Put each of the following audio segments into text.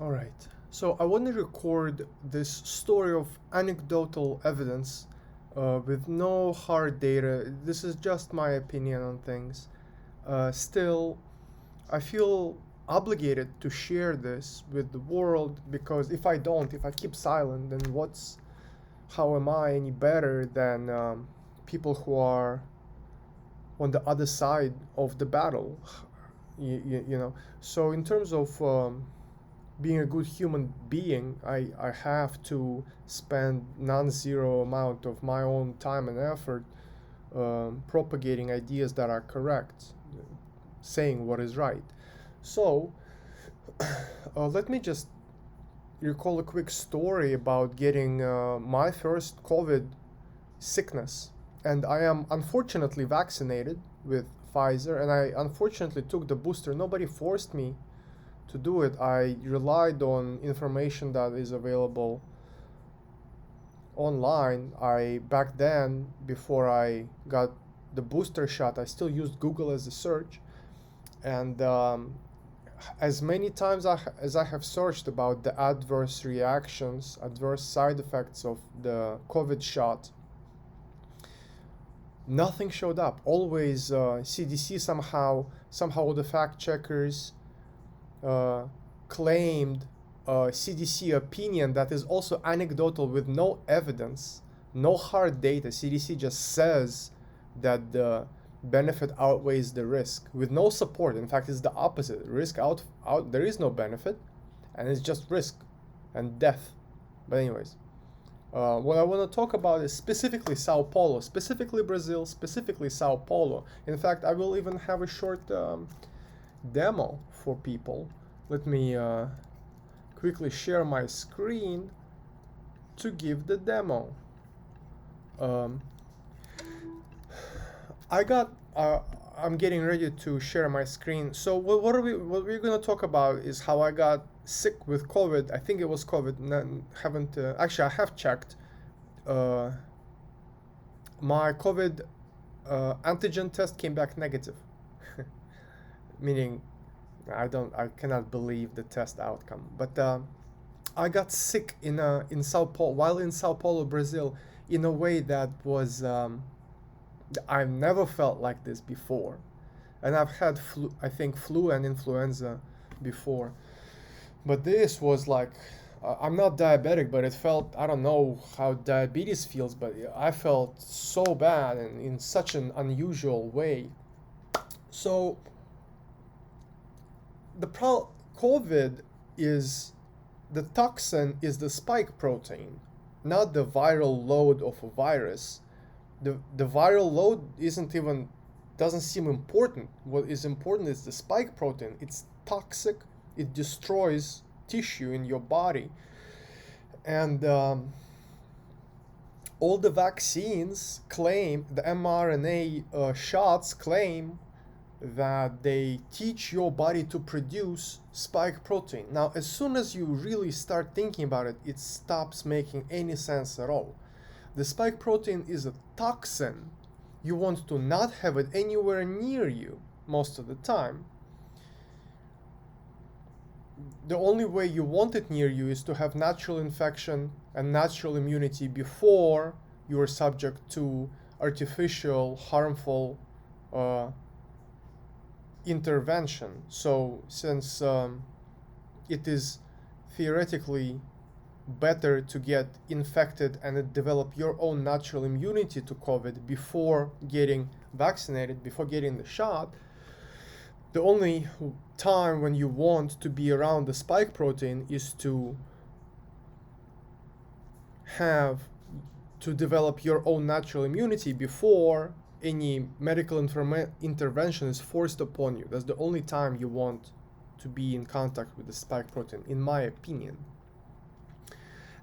All right. So I want to record this story of anecdotal evidence with no hard data. This is just my opinion on things. Still, I feel obligated to share this with the world because if I don't, if I keep silent, then how am I any better than people who are on the other side of the battle? You know. So in terms of being a good human being, I have to spend non-zero amount of my own time and effort propagating ideas that are correct, saying what is right. So let me just recall a quick story about getting my first COVID sickness. And I am unfortunately vaccinated with Pfizer, and I unfortunately took the booster. Nobody forced me to do it. I relied on information that is available online. I back then, before I got the booster shot, I still used Google as a search, and as many times as I have searched about the adverse reactions, adverse side effects of the COVID shot, nothing showed up. Always CDC somehow the fact checkers uh, claimed CDC opinion that is also anecdotal with no evidence, no hard data. CDC just says that the benefit outweighs the risk with no support. In fact, it's the opposite. Risk out there is no benefit, and it's just risk and death. But anyways, what I want to talk about is specifically Sao Paulo, specifically Brazil, specifically Sao Paulo. In fact, I will even have a short demo for people. Let me quickly share my screen to give the demo. Um, I got. I'm getting ready to share my screen. So What we're gonna talk about is how I got sick with COVID. I think it was COVID. Haven't actually. I have checked. Uh, my COVID antigen test came back negative, meaning I cannot believe the test outcome. But I got sick in Sao Paulo while in Sao Paulo, Brazil, in a way that was I've never felt like this before, and I've had I think flu and influenza before, but this was like I'm not diabetic, but it felt I don't know how diabetes feels, but I felt so bad and in such an unusual way. So COVID is the toxin is the spike protein, not the viral load of a virus. The viral load isn't even doesn't seem important. What is important is the spike protein. It's toxic. It destroys tissue in your body, and all the vaccines claim the mRNA shots claim that they teach your body to produce spike protein. Now, as soon as you really start thinking about it, it stops making any sense at all. The spike protein is a toxin. You want to not have it anywhere near you most of the time. The only way you want it near you is to have natural infection and natural immunity before you are subject to artificial, harmful uh, intervention. So, since it is theoretically better to get infected and develop your own natural immunity to COVID before getting vaccinated, before getting the shot, the only time when you want to be around the spike protein is to have to develop your own natural immunity before any medical intervention is forced upon you. That's the only time you want to be in contact with the spike protein, in my opinion.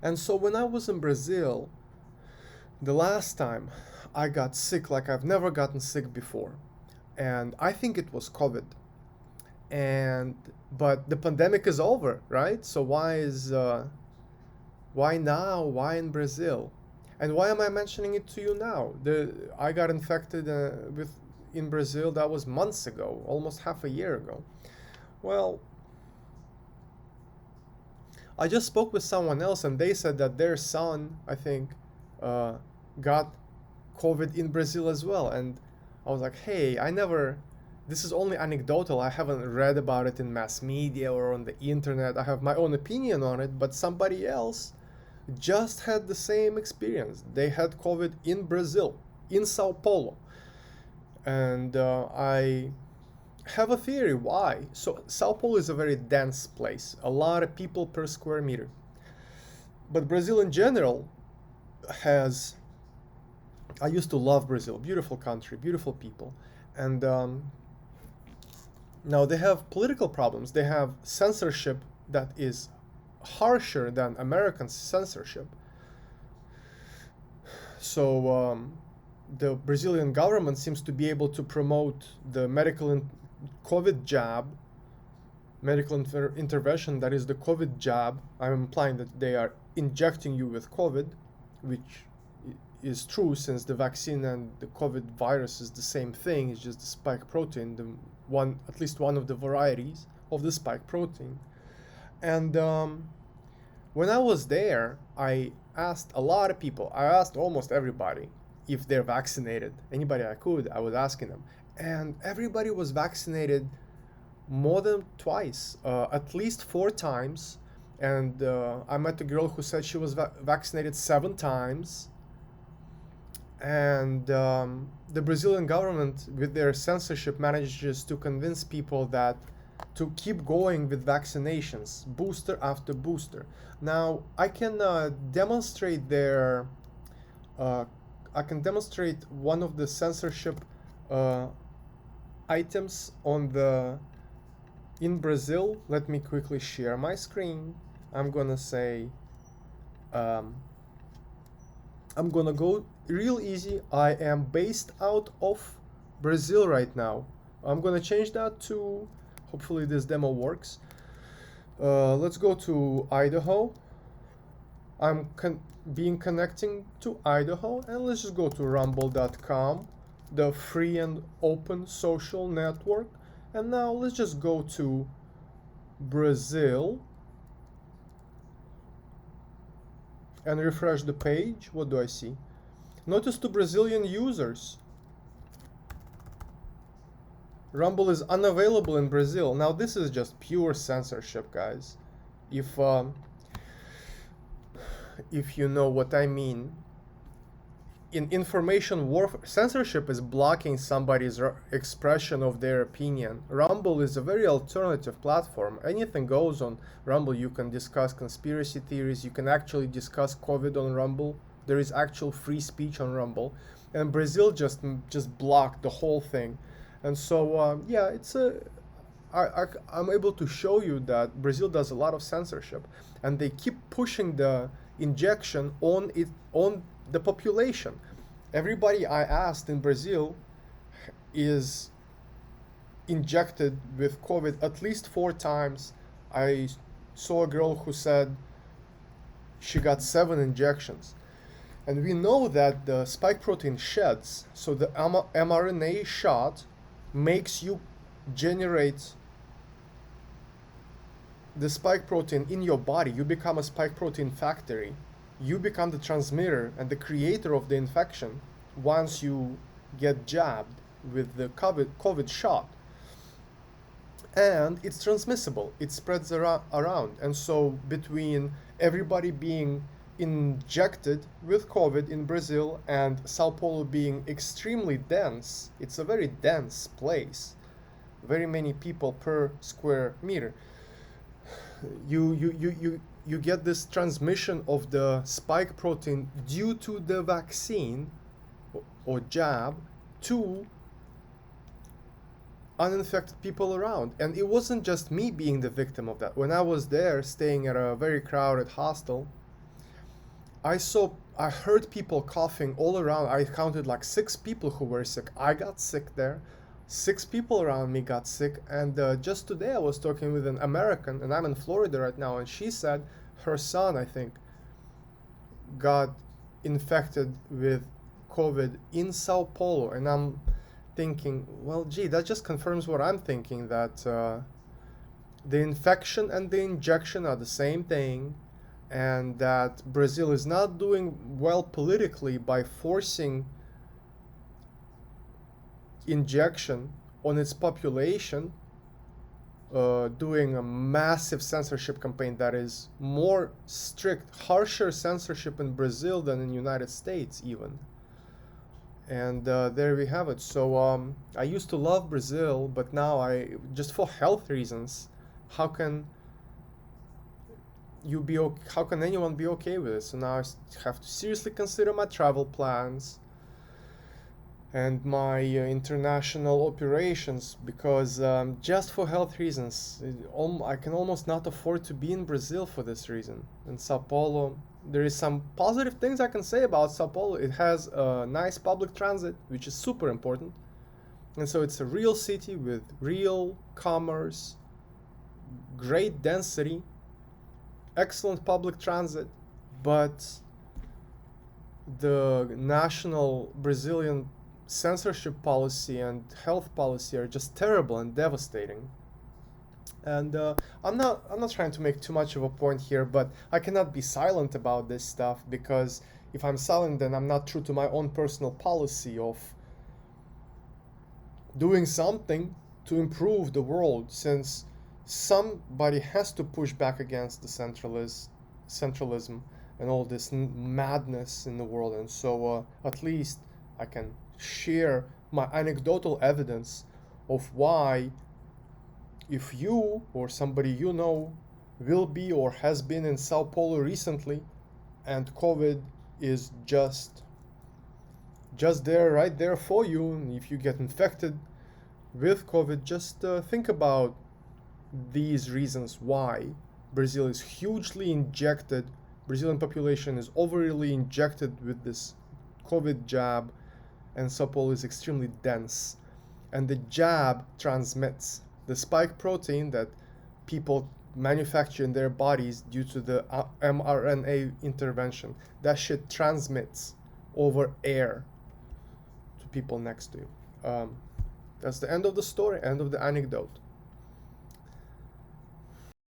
And so when I was in Brazil, the last time I got sick like I've never gotten sick before, and I think it was COVID. And but the pandemic is over, right? So why now? Why in Brazil? And why am I mentioning it to you now? I got infected with in Brazil. That was months ago, almost half a year ago. Well, I just spoke with someone else, and they said that their son, I think, uh, got COVID in Brazil as well. And I was like, hey, this is only anecdotal. I haven't read about it in mass media or on the internet. I have my own opinion on it, but somebody else just had the same experience. They had COVID in Brazil, in Sao Paulo. And I have a theory why. So, Sao Paulo is a very dense place, a lot of people per square meter. But Brazil in general has. I used to love Brazil, beautiful country, beautiful people. And now they have political problems. They have censorship that is harsher than American censorship. So the Brazilian government seems to be able to promote the COVID jab, intervention that is the COVID jab. I'm implying that they are injecting you with COVID, which is true since the vaccine and the COVID virus is the same thing. It's just the spike protein, at least one of the varieties of the spike protein. And when I was there, I asked a lot of people. I asked almost everybody if they're vaccinated. Anybody I could, I was asking them, and everybody was vaccinated more than twice, at least 4 times. And I met a girl who said she was vaccinated 7 times. And the Brazilian government, with their censorship, manages to convince people that to keep going with vaccinations, booster after booster. Now, I can demonstrate I can demonstrate one of the censorship items in Brazil. Let me quickly share my screen. I'm gonna say, I'm gonna go real easy. I am based out of Brazil right now. I'm gonna change that to, hopefully this demo works. Let's go to Idaho. I'm connecting to Idaho, and let's just go to rumble.com, the free and open social network. And now let's just go to Brazil and refresh the page. What do I see? Notice to Brazilian users, Rumble is unavailable in Brazil. Now this is just pure censorship, guys. If you know what I mean. In information warfare, censorship is blocking somebody's expression of their opinion. Rumble is a very alternative platform. Anything goes on Rumble. You can discuss conspiracy theories. You can actually discuss COVID on Rumble. There is actual free speech on Rumble. And Brazil just blocked the whole thing. And so, yeah, I'm able to show you that Brazil does a lot of censorship. And they keep pushing the injection on the population. Everybody I asked in Brazil is injected with COVID at least 4 times. I saw a girl who said she got 7 injections. And we know that the spike protein sheds, so the mRNA shot makes you generate the spike protein in your body. You become a spike protein factory. You become the transmitter and the creator of the infection once you get jabbed with the COVID shot. And it's transmissible. It spreads around. And so between everybody being injected with COVID in Brazil and Sao Paulo being extremely dense, it's a very dense place. Very many people per square meter. You get this transmission of the spike protein due to the vaccine or jab to uninfected people around. And it wasn't just me being the victim of that. When I was there staying at a very crowded hostel, I heard people coughing all around. I counted like 6 people who were sick. I got sick there. 6 people around me got sick. And just today I was talking with an American, and I'm in Florida right now, and she said her son, I think, got infected with COVID in Sao Paulo. And I'm thinking, well, gee, that just confirms what I'm thinking, that the infection and the injection are the same thing, and that Brazil is not doing well politically by forcing injection on its population, doing a massive censorship campaign that is more strict, harsher censorship in Brazil than in the United States even. And there we have it. So I used to love Brazil, but now just for health reasons, how can how can anyone be okay with it? So now I have to seriously consider my travel plans and my international operations, because just for health reasons, I can almost not afford to be in Brazil for this reason. In Sao Paulo, there is some positive things I can say about Sao Paulo. It has a nice public transit, which is super important. And so it's a real city with real commerce, great density, excellent public transit, but the national Brazilian censorship policy and health policy are just terrible and devastating. And I'm not trying to make too much of a point here, but I cannot be silent about this stuff, because if I'm silent, then I'm not true to my own personal policy of doing something to improve the world, since somebody has to push back against the centralism and all this madness in the world. And so at least I can share my anecdotal evidence of why, if you or somebody you know will be or has been in Sao Paulo recently, and COVID is just there, right there for you, and if you get infected with COVID, just think about these reasons why Brazil is hugely injected. Brazilian population is overly injected with this COVID jab, and Sao Paulo is extremely dense. And the jab transmits the spike protein that people manufacture in their bodies due to the mRNA intervention. That shit transmits over air to people next to you. That's the end of the story, end of the anecdote.